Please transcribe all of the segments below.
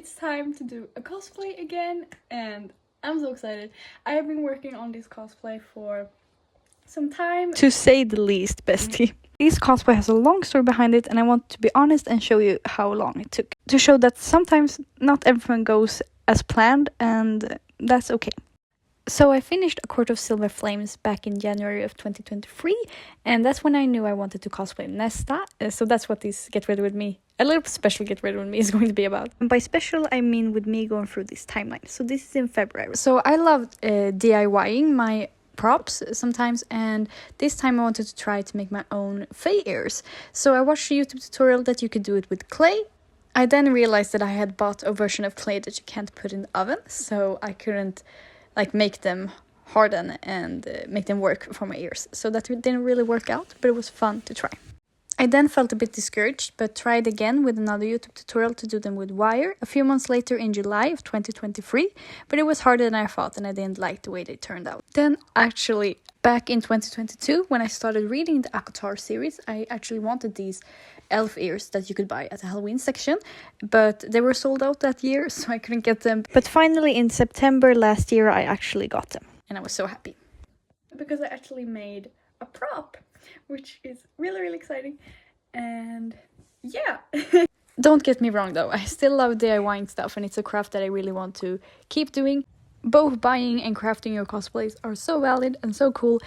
it's time to do a cosplay again, and I'm so excited. I have been working on this cosplay for some time, to say the least, bestie. This cosplay has a long story behind it, and I want to be honest and show you how long it took. To show that sometimes not everything goes as planned, and that's okay. So I finished A Court of Silver Flames back in January of 2023, and that's when I knew I wanted to cosplay Nesta. So that's what this Get Ready With Me, a little special Get Ready With Me, is going to be about. And by special, I mean with me going through this timeline. So this is in February. So I loved DIYing my props sometimes, and this time I wanted to try to make my own fae ears. So I watched a YouTube tutorial that you could do it with clay. I then realized that I had bought a version of clay that you can't put in the oven, so I couldn't make them harden and make them work for my ears. So that didn't really work out, but it was fun to try. I then felt a bit discouraged, but tried again with another YouTube tutorial to do them with wire a few months later in July of 2023, but it was harder than I thought, and I didn't like the way they turned out. Then actually, back in 2022, when I started reading the ACOTAR series, I actually wanted these elf ears that you could buy at the Halloween section, but they were sold out that year, so I couldn't get them. But finally in September last year I actually got them, and I was so happy. Because I actually made a prop, which is really exciting, and yeah. Don't get me wrong though, I still love DIYing stuff, and it's a craft that I really want to keep doing. Both buying and crafting your cosplays are so valid and so cool,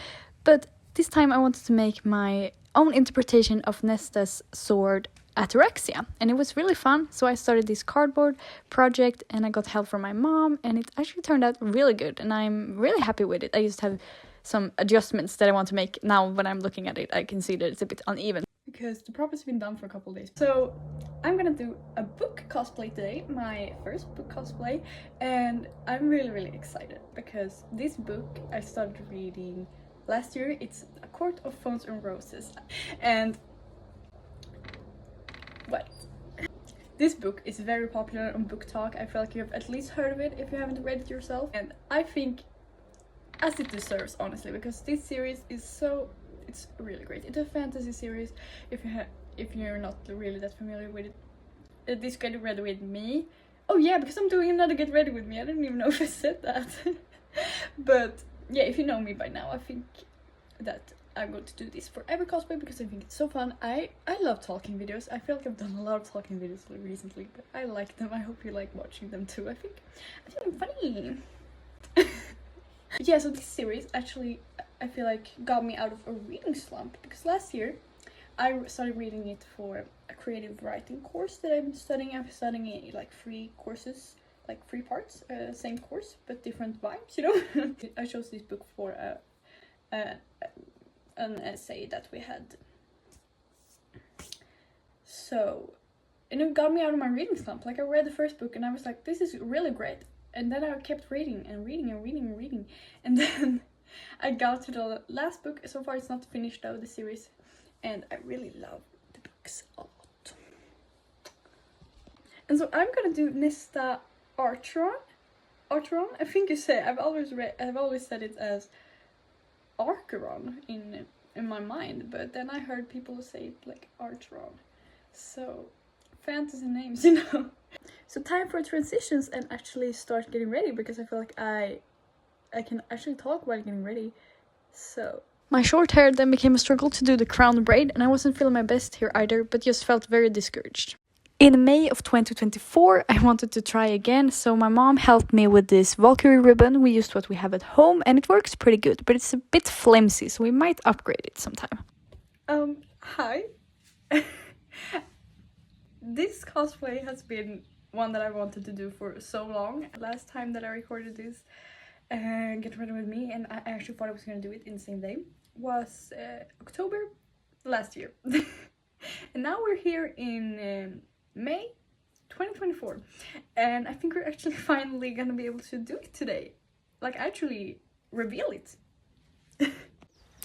but this time I wanted to make my own interpretation of Nesta's sword Ataraxia, and it was really fun. So I started this cardboard project, and I got help from my mom, and it actually turned out really good, and I'm really happy with it. I just have some adjustments that I want to make. Now when I'm looking at it, I can see that it's a bit uneven because the prop has been done for a couple of days. So I'm gonna do a book cosplay today, my first book cosplay, and I'm really excited because this book I started reading last year. It's A Court of Thorns and Roses, and what? This book is very popular on Book Talk. I feel like you have at least heard of it if you haven't read it yourself, and I think as it deserves, honestly, because this series is it's really great. It's a fantasy series. If you're not really that familiar with it, this Get Ready With Me. Oh yeah, because I'm doing another Get Ready With Me. I didn't even know if I said that. But yeah, if you know me by now, I think that I'm going to do this for every cosplay because I think it's so fun. I love talking videos. I feel like I've done a lot of talking videos recently, but I like them. I hope you like watching them too. I think I'm funny. Yeah, so this series actually, I feel like, got me out of a reading slump, because last year I started reading it for a creative writing course that I'm studying. I'm studying it like 3 courses, like 3 parts, same course but different vibes, you know. I chose this book for an essay that we had. So, and it got me out of my reading slump. Like, I read the first book and I was like, this is really great. And then I kept reading, and then I got to the last book. So far it's not finished though, the series, and I really love the books a lot. And so I'm gonna do Nesta Archeron, I think you say. I've always said it as Archeron in my mind, but then I heard people say it like Archeron. So fantasy names, you know. So time for transitions and actually start getting ready, because I feel like I can actually talk while getting ready. So my short hair then became a struggle to do the crown braid, and I wasn't feeling my best here either, but just felt very discouraged. In May of 2024, I wanted to try again, so my mom helped me with this Valkyrie ribbon. We used what we have at home, and it works pretty good, but it's a bit flimsy, so we might upgrade it sometime. Hi. This cosplay has been one that I wanted to do for so long. Last time that I recorded this Get Ready With Me, and I actually thought I was going to do it in the same day, was October last year. And now we're here in May 2024, and I think we're actually finally gonna be able to do it today, like actually reveal it.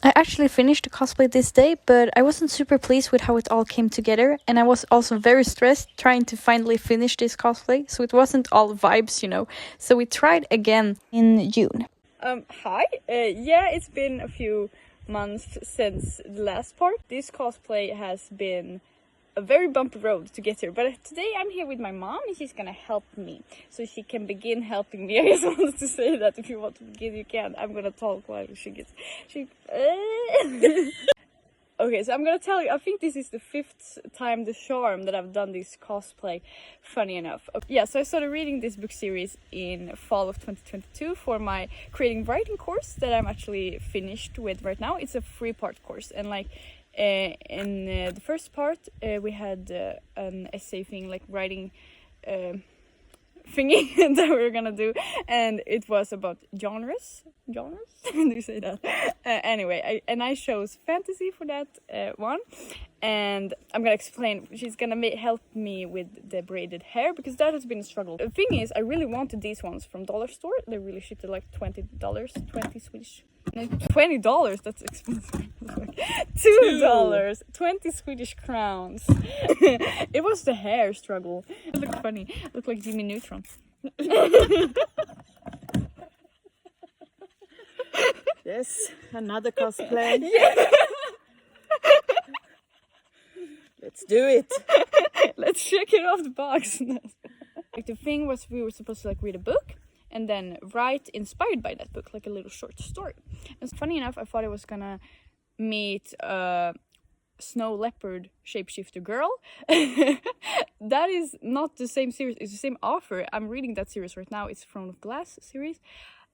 I actually finished the cosplay this day, but I wasn't super pleased with how it all came together, and I was also very stressed trying to finally finish this cosplay, so it wasn't all vibes, you know. So we tried again in June. Hi. Yeah, it's been a few months since the last part. This cosplay has been a very bumpy road to get here, but today I'm here with my mom and she's gonna help me so she can begin helping me. I just wanted to say that if you want to begin you can. I'm gonna talk while she Okay, so I'm gonna tell you, I think this is the 5th time the charm that I've done this cosplay, funny enough. Yeah, so I started reading this book series in fall of 2022 for my creating writing course that I'm actually finished with right now. It's a 3-part course, and like in the first part we had an essay thing, like writing thingy that we were gonna do, and it was about genres. Do you say that? Anyway, I chose fantasy for that one, and I'm gonna explain. She's gonna help me with the braided hair because that has been a struggle. The thing is, I really wanted these ones from dollar store. They really shipped at like $20, 20 Swedish. No, $20, that's expensive. $2, 20 Swedish crowns. It was the hair struggle. It looked funny. It looked like Jimmy Neutron. Yes, another cosplay. Yeah. Let's do it. Let's check it off the box. Like the thing was, we were supposed to like read a book and then write inspired by that book, like a little short story. And funny enough, I thought I was gonna meet a snow leopard shapeshifter girl. That is not the same series, it's the same author. I'm reading that series right now. It's Throne of Glass series.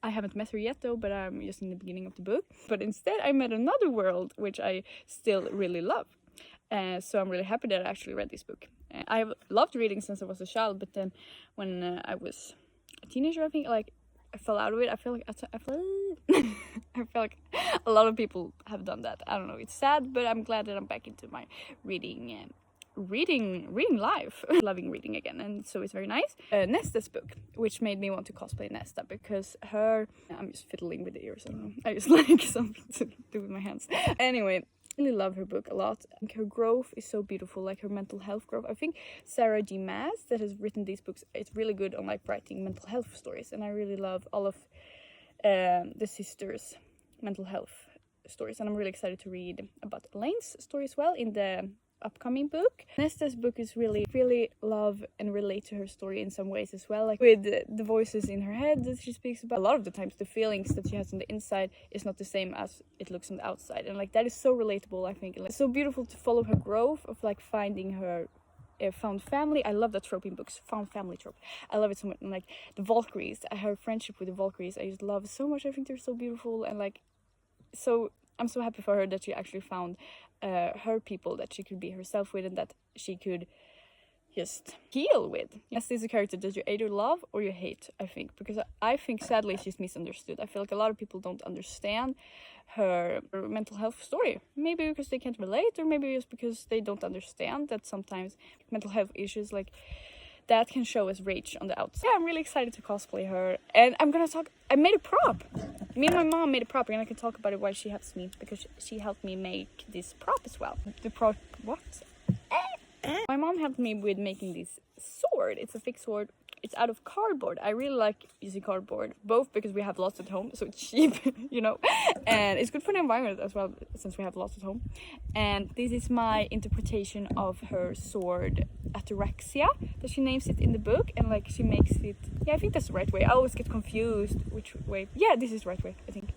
I haven't met her yet though, but I'm just in the beginning of the book. But instead I met another world, which I still really love. So I'm really happy that I actually read this book. I've loved reading since I was a child, but then when I was a teenager, I think, like, I fell out of it. I feel like I feel like a lot of people have done that. I don't know, it's sad, but I'm glad that I'm back into my reading life. Loving reading again, and so it's very nice. Nesta's book, which made me want to cosplay Nesta, because I'm just fiddling with the ears, I don't know, I just like something to do with my hands. Anyway, I really love her book a lot. I think her growth is so beautiful, like her mental health growth. I think Sarah G. Maas, that has written these books, is really good on like writing mental health stories, and I really love all of the sisters' mental health stories, and I'm really excited to read about Elaine's story as well in the upcoming book. Nesta's book is really love and relate to her story in some ways as well, like with the voices in her head that she speaks about. A lot of the times the feelings that she has on the inside is not the same as it looks on the outside, and like that is so relatable, I think. It's so beautiful to follow her growth of like finding her found family. I love that trope in books, found family trope. I love it so much. And like the Valkyries, her friendship with the Valkyries, I just love so much. I think they're so beautiful, and like, so I'm so happy for her that she actually found her people that she could be herself with, and that she could just heal with. Yes, is a character that you either love or you hate, I think, because I think sadly she's misunderstood. I feel like a lot of people don't understand her mental health story, maybe because they can't relate, or maybe just because they don't understand that sometimes mental health issues like that can show as rage on the outside. Yeah, I'm really excited to cosplay her, and I made a prop. Me and my mom made a prop, and I can talk about it while she helps me, because she helped me make this prop as well. The prop, what? My mom helped me with making this sword. It's a thick sword. It's out of cardboard. I really like using cardboard, both because we have lots at home, so it's cheap, you know, and it's good for the environment as well, since we have lots at home. And this is my interpretation of her sword, Ataraxia, that she names it in the book, and like she makes it. Yeah, I think that's the right way. I always get confused which way. Yeah, this is the right way, I think.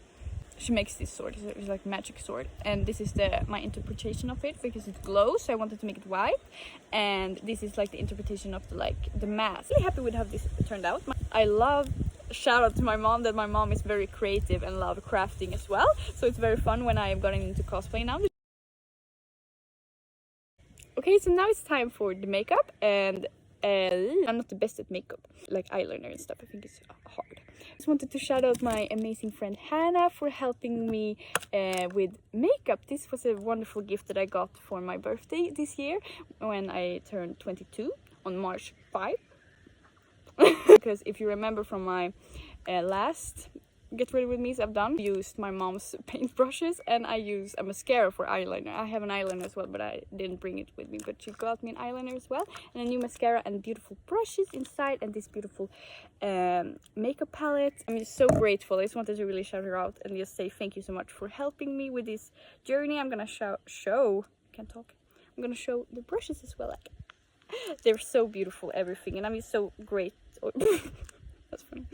She makes this sword. It's like magic sword, and this is my interpretation of it, because it glows, so I wanted to make it white. And this is like the interpretation of the mask. Really happy with how this turned out. I love, shout out to my mom, that my mom is very creative and love crafting as well, so it's very fun when I've gotten into cosplay now. Okay, so now it's time for the makeup, and I'm not the best at makeup, like eyeliner and stuff. I think it's hard. I just wanted to shout out my amazing friend Hannah for helping me with makeup. This was a wonderful gift that I got for my birthday this year when I turned 22 on March 5. Because if you remember from my last Get Ready With Me's I've done, I used my mom's paintbrushes, and I use a mascara for eyeliner. I have an eyeliner as well, but I didn't bring it with me, but she got me an eyeliner as well, and a new mascara, and beautiful brushes inside, and this beautiful makeup palette. I'm just so grateful. I just wanted to really shout her out and just say thank you so much for helping me with this journey. I'm gonna show can't talk. I'm gonna show the brushes as well. Like, they're so beautiful, everything, and I'm just so great. That's funny.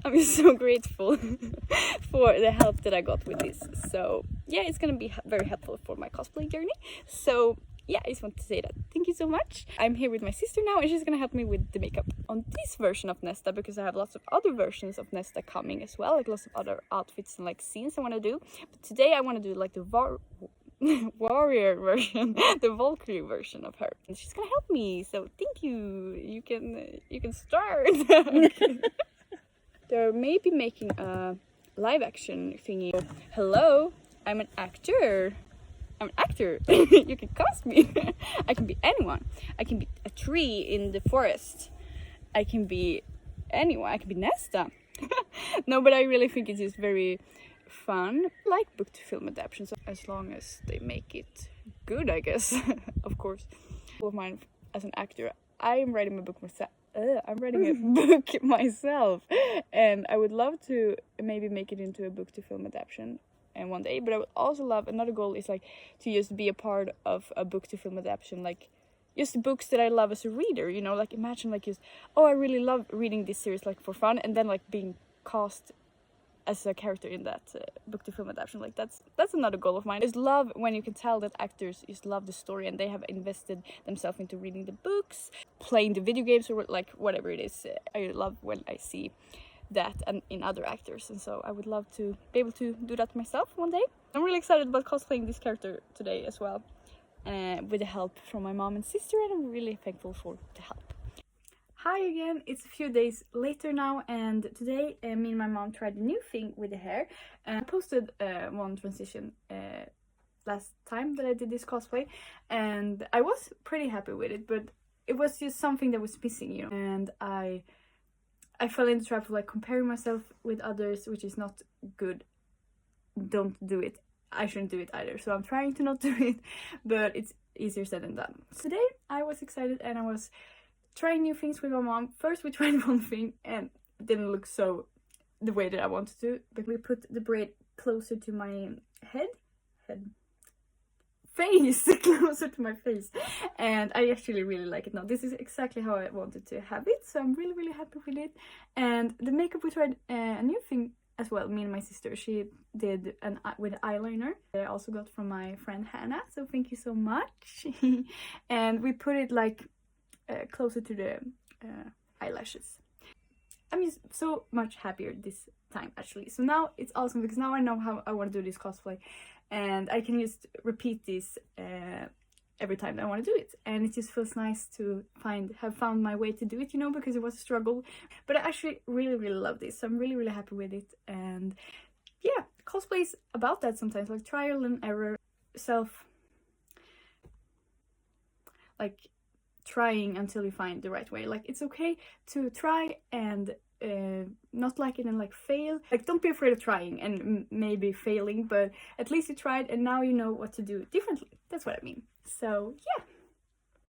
I'm just so grateful for the help that I got with this. So yeah, it's gonna be very helpful for my cosplay journey. So yeah, I just want to say that. Thank you so much. I'm here with my sister now, and she's gonna help me with the makeup on this version of Nesta, because I have lots of other versions of Nesta coming as well, like lots of other outfits and like scenes I want to do. But today I want to do like the warrior version, the Valkyrie version of her, and she's gonna help me. So thank you. You can start. They're maybe making a live action thingy. Hello, I'm an actor. I'm an actor. You can cast me. I can be anyone. I can be a tree in the forest. I can be anyone. I can be Nesta. No, but I really think it is very fun. I like book to film adaptations, as long as they make it good, I guess. Of course. Of mine as an actor, I am writing my book myself. I'm writing a book myself, and I would love to maybe make it into a book to film adaptation and one day. But I would also love, another goal is like to just be a part of a book to film adaptation, like just books that I love as a reader, you know, like imagine like just, oh, I really love reading this series like for fun, and then like being cast as a character in that book to film adaptation. Like that's another goal of mine, is love when you can tell that actors just love the story and they have invested themselves into reading the books, playing the video games, or like whatever it is. I love when I see that and in other actors, and so I would love to be able to do that myself one day. I'm really excited about cosplaying this character today as well, with the help from my mom and sister, and I'm really thankful for the help. Hi again, it's a few days later now, and today me and my mom tried a new thing with the hair. I posted one transition last time that I did this cosplay, and I was pretty happy with it, but it was just something that was missing, you know. And I fell into the trap of like comparing myself with others, which is not good. Don't do it. I shouldn't do it either, so I'm trying to not do it, but it's easier said than done. So today I was excited, and I was trying new things with my mom. First we tried one thing and it didn't look so the way that I wanted to, but we put the braid closer to my face closer to my face, and I actually really like it now. This is exactly how I wanted to have it, so I'm really happy with it. And the makeup, we tried a new thing as well. Me and my sister, she did with eyeliner that I also got from my friend Hannah, so thank you so much. And we put it like closer to the eyelashes. I'm just so much happier this time actually. So now it's awesome, because now I know how I want to do this cosplay, and I can just repeat this every time I want to do it, and it just feels nice to have found my way to do it, you know, because it was a struggle. But I actually really love this, so I'm really happy with it. And yeah, cosplay is about that sometimes, like trial and error, like trying until you find the right way. Like it's okay to try and not like it and like fail. Like don't be afraid of trying and maybe failing, but at least you tried, and now you know what to do differently. That's what I mean. So yeah.